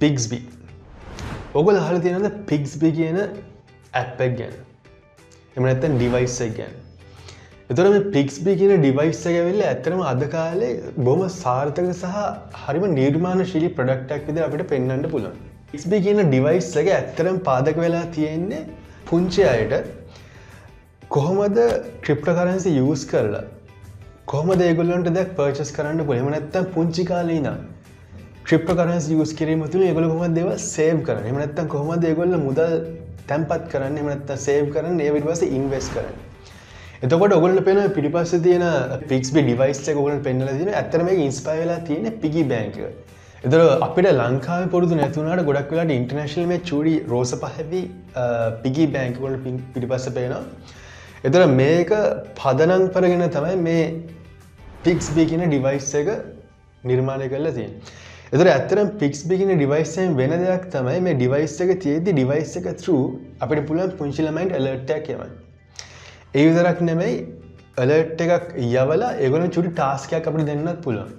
Pixby. ඔයගොල්ලෝ අහලා තියෙනවද Pixby කියන app එක ගැන? එහෙම නැත්නම් device එක ගැන? එතකොට මේ Pixby කියන device එක ඇවිල්ලා ඇත්තටම අද කාලේ බොහොම සාර්ථක සහ හරිම නිර්මාණශීලී product එකක් විදිහට අපිට පෙන්වන්න පුළුවන්. Pixby කියන device එක ඇත්තටම පාදක වෙලා තියෙන්නේ පුංචි අයට කොහොමද cryptocurrency use කරලා කොහොමද ඒගොල්ලන්ට දෙයක් purchase කරන්න පුළුවන්. එහෙම නැත්නම් පුංචි කාලේ ඉඳන් cryptocurrency use කිරීම තුළ ඒගොල්ලෝ කොහොමද ඒවා save කරන්නේ. එහෙම නැත්නම් කොහොමද ඒගොල්ලෝ මුදල් තැන්පත් කරන්නේ. එහෙම නැත්නම් save කරන්නේ. ඒ ඊට පස්සේ invest කරන්නේ. එතකොට ඔයගොල්ලෝ පේන පිටිපස්සේ තියෙන Pixby device එක ඔයගොල්ලෝ පෙන්නලා තියෙන ඇත්තට මේක inspire වෙලා තියෙන්නේ piggy bank එක. එතකොට අපිට ලංකාවේ පුරුදු නැති වුණාට ගොඩක් වෙලාවට international මේ චූඩි රෝස පහවි piggy bank වල පිටිපස්සේ පේනවා. එතකොට මේක පදනම් කරගෙන තමයි මේ Pixby කියන device එක නිර්මාණය කරලා තියෙන්නේ. එතකොට ඇත්තටම Pixby කියන device එකෙන් වෙන දෙයක් තමයි මේ device එක තියෙද්දි device එක through අපිට පුළුවන් පුංචි ළමයින්ට alert එකක් එවන්න. ඒ විතරක් නෙමෙයි alert එකක් යවලා ඒගොල්ලෝ චුටි task එකක් අපිට දෙන්නත් පුළුවන්.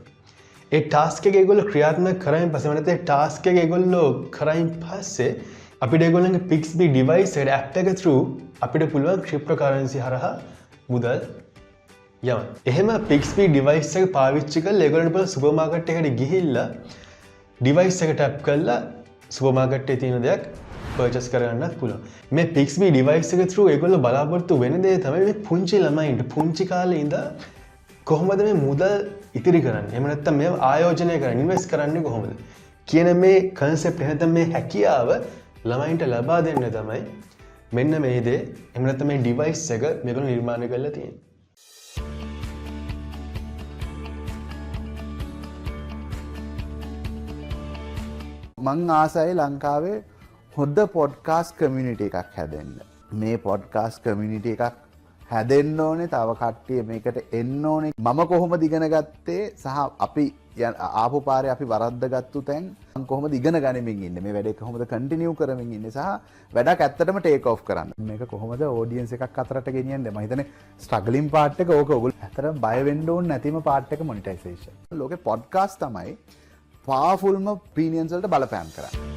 ඒ task එක ඒගොල්ලෝ ක්‍රියාත්මක කරායින් පස්සේ නැත්නම් ඒ task එක ඒගොල්ලෝ කරායින් පස්සේ අපිට ඒගොල්ලන්ගේ Pixby device එකට app එක through අපිට පුළුවන් cryptocurrency හරහා මුදල් යවන්න. එහෙම Pixby device එක පාවිච්චි කරලා ඒගොල්ලන්ට පුළුවන් සුපර් මාකට් එකට ගිහිල්ලා device එක tap කරලා සුපර් මාකට් එකේ තියෙන දෙයක් purchase කරගන්නත් පුළුවන්. මේ Pixby device එක through ඒගොල්ලෝ බලාපොරොත්තු වෙන දේ තමයි මේ පුංචි ළමයින්ට පුංචි කාලේ ඉඳන් කොහොමද මේ මුදල් ඉතිරි කරන්නේ. එහෙම නැත්නම් මේව ආයෝජනය කරන්නේ, ඉන්වෙස්ට් කරන්නේ කොහොමද කියන මේ concept එක නැත්නම් මේ හැකියාව ළමයින්ට ලබා දෙන්න තමයි මෙන්න මේ දේ එහෙම නැත්නම් මේ device එක මේගොල්ලෝ නිර්මාණය කරලා තියෙන්නේ. මං ආසයි ලංකාවේ හොඳ පොඩ්කාස්ට් කමියුනිටි එකක් හැදෙන්න. මේ පොඩ්කාස්ට් කමියුනිටි එකක් හැදෙන්න ඕනේ. තව කට්ටිය මේකට එන්න ඕනේ. මම කොහොමද ඉගෙන ගත්තේ සහ අපි ආපු පාරේ අපි වරද්දගත්තු තැන් මම කොහොමද ඉගෙන ගනිමින් ඉන්නේ. මේ වැඩේ කොහොමද කන්ටිනියු කරමින් ඉන්නේ සහ වැඩක් ඇත්තටම ටේක් ඔෆ් කරන්න. මේක කොහොමද ඔඩියන්ස් එකක් අතරට ගෙනියන්නේ. මම හිතන්නේ ස්ට්‍රග්ලින් පාර්ට් එක ඕක ඔයගොල්ලෝ ඇත්තටම බය වෙන්න ඕනේ නැතිම පාර්ට් එක මොනිටයිසේෂන්. ලෝකේ පොඩ්කාස්ට් තමයි පාවර්ෆුල්ම ඔපිනියන්ස් වලට බලපෑම් කරන්නේ.